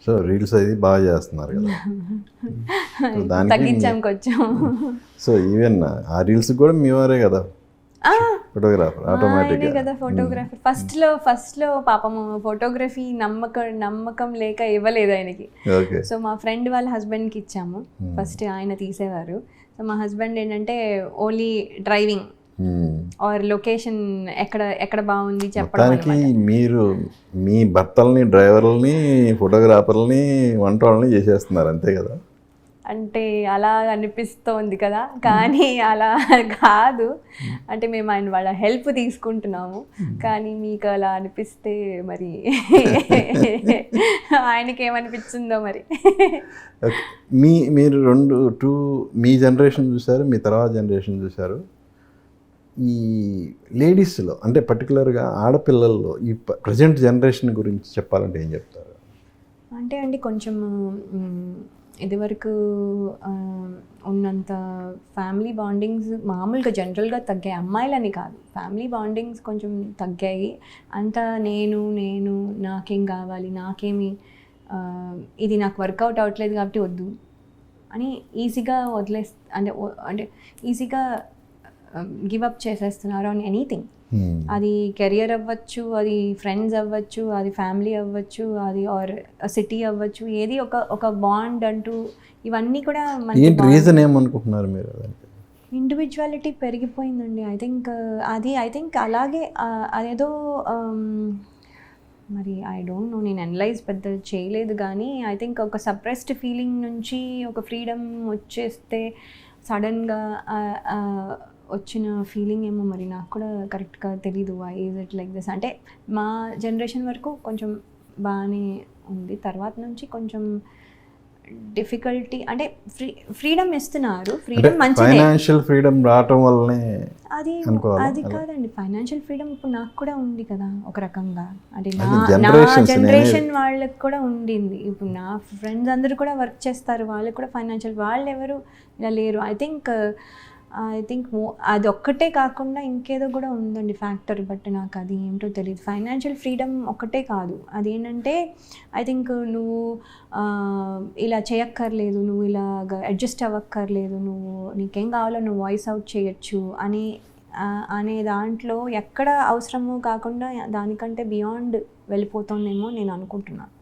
So reels అది బాగా చేస్తున్నారు కదా. సో దానికి తగ్గించాం కొంచెం. సో ఈవెన్ ఆ రీల్స్ కూడా మీ వారే కదా ఫోటోగ్రాఫర్ ఆటోమేటిక్గా కదా ఫోటోగ్రాఫర్. ఫస్ట్లో పాపము ఫోటోగ్రఫీ నమ్మకం లేక ఇవ్వలేదు ఆయనకి. ఓకే. సో మా ఫ్రెండ్ వాళ్ళ హస్బెండ్కి ఇచ్చాము. ఫస్ట్ ఆయన తీసేవారు. సో మా హస్బెండ్ ఏంటంటే ఓన్లీ డ్రైవింగ్ ఆర్ లొకేషన్ ఎక్కడ బాగుంది చెప్పడం. మొత్తానికి మీరు మీ భర్తల్ని, డ్రైవర్లని, ఫోటోగ్రాఫర్లని, వంట వాళ్ళని చేసేస్తున్నారు అంతే కదా. అంటే అలా అనిపిస్తోంది కదా, కానీ అలా కాదు. అంటే మేము ఆయన వాళ్ళ హెల్ప్ తీసుకుంటున్నాము, కానీ మీకు అలా అనిపిస్తే మరి ఆయనకి ఏమనిపించిందో మరి. మీరు మీ జనరేషన్ చూశారు, మీ తర్వాత జనరేషన్ చూశారు. ఈ లేడీస్లో అంటే పర్టికులర్గా ఆడపిల్లల్లో ఈ ప్రజెంట్ జనరేషన్ గురించి చెప్పాలంటే ఏం చెప్తారు? అంటే అండి కొంచెం ఇదివరకు ఉన్నంత ఫ్యామిలీ బాండింగ్స్ మామూలుగా జనరల్గా తగ్గాయి. అమ్మాయిలని కాదు, ఫ్యామిలీ బాండింగ్స్ కొంచెం తగ్గాయి. అంతా నేను నాకేం కావాలి, నాకేమి ఇది నాకు వర్కౌట్ అవ్వట్లేదు కాబట్టి వద్దు అని ఈజీగా అంటే ఈజీగా గివ్ అప్ చేసేస్తున్నారు ఆన్ ఎనీథింగ్. అది కెరియర్ అవ్వచ్చు, అది ఫ్రెండ్స్ అవ్వచ్చు, అది ఫ్యామిలీ అవ్వచ్చు, అది ఆర్ సిటీ అవ్వచ్చు, ఏది ఒక బాండ్ అంటూ ఇవన్నీ కూడా రీజన్ ఏమనుకుంటున్నారు మీరు? ఇండివిజువాలిటీ పెరిగిపోయిందండి. ఐ థింక్ అలాగే అదేదో మరి ఐ డోంట్ నో, నేను అనలైజ్ పెద్ద చేయలేదు, కానీ ఐ థింక్ ఒక సప్రెస్డ్ ఫీలింగ్ నుంచి ఒక ఫ్రీడమ్ వచ్చేస్తే సడన్గా వచ్చిన ఫీలింగ్ ఏమో మరి నాకు కూడా కరెక్ట్గా తెలీదు. Why is it like this అంటే మా జనరేషన్ వరకు కొంచెం బాగానే ఉంది, తర్వాత నుంచి కొంచెం డిఫికల్టీ. అంటే ఫ్రీడమ్ ఇస్తున్నారు, ఫ్రీడమ్ మంచిదే, ఫైనాన్షియల్ ఫ్రీడమ్ రావటం వల్లనే అది కాదండి. ఫైనాన్షియల్ ఫ్రీడమ్ ఇప్పుడు నాకు కూడా ఉంది కదా ఒక రకంగా. అంటే నా జనరేషన్ వాళ్ళకి కూడా ఉండింది. ఇప్పుడు నా ఫ్రెండ్స్ అందరూ కూడా వర్క్ చేస్తారు, వాళ్ళకి కూడా ఫైనాన్షియల్, వాళ్ళు ఎవరు ఇలా లేరు. ఐ థింక్ అది ఒక్కటే కాకుండా ఇంకేదో కూడా ఉందండి ఫ్యాక్టర్, బట్ నాకు అది ఏంటో తెలియదు. ఫైనాన్షియల్ ఫ్రీడమ్ ఒక్కటే కాదు, అదేంటంటే ఐ థింక్ నువ్వు ఇలా చేయక్కర్లేదు, నువ్వు ఇలాగ అడ్జస్ట్ అవ్వక్కర్లేదు, నీకేం కావాలో నువ్వు వాయిస్ అవుట్ చేయొచ్చు అనే దాంట్లో ఎక్కడ అవసరమో కాకుండా దానికంటే బియాండ్ వెళ్ళిపోతుందేమో నేను అనుకుంటున్నాను.